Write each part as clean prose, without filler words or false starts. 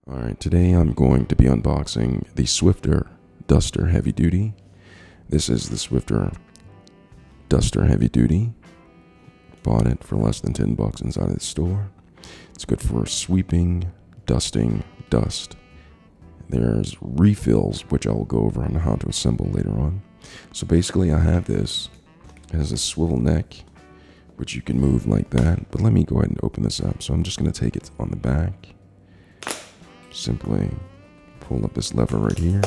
Alright, today I'm going to be unboxing the Swiffer Duster Heavy Duty. This is the Swiffer Duster Heavy Duty. Bought it for less than $10 inside of the store. It's good for sweeping, dusting, dust. There's refills, which I'll go over on how to assemble later on. So basically I have this. It has a swivel neck, which you can move like that. But let me go ahead and open this up. So I'm just going to take it on the back. Simply pull up this lever right here.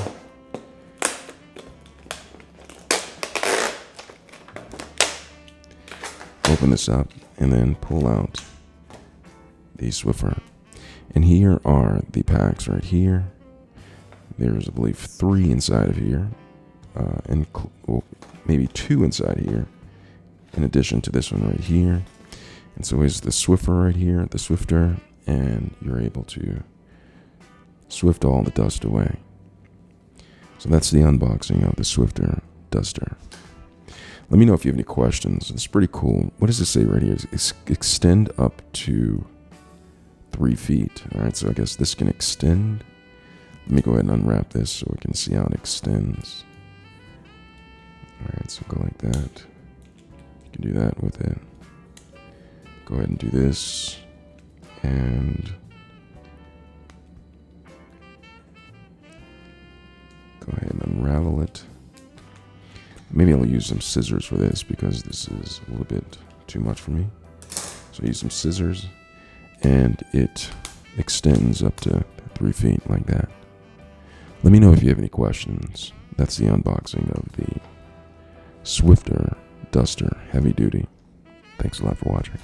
Open this up and then pull out the Swiffer. And here are the packs right here. There's, I believe, 3 inside of here. And maybe 2 inside here. In addition to this one right here. And so is the Swiffer right here, the Swifter. And you're able to swift all the dust away. So that's the unboxing of the Swiffer Duster. Let me know if you have any questions. It's pretty cool. What does it say right here? It's extend up to 3 feet. All right, so I guess this can extend. Let me go ahead and unwrap this so we can see how it extends. All right, so go like that. You can do that with it. Go ahead and do this. And go ahead and unravel it. Maybe I'll use some scissors for this because this is a little bit too much for me. So I use some scissors and it extends up to 3 feet like that. Let me know if you have any questions. That's the unboxing of the Swiffer Duster Heavy Duty. Thanks a lot for watching.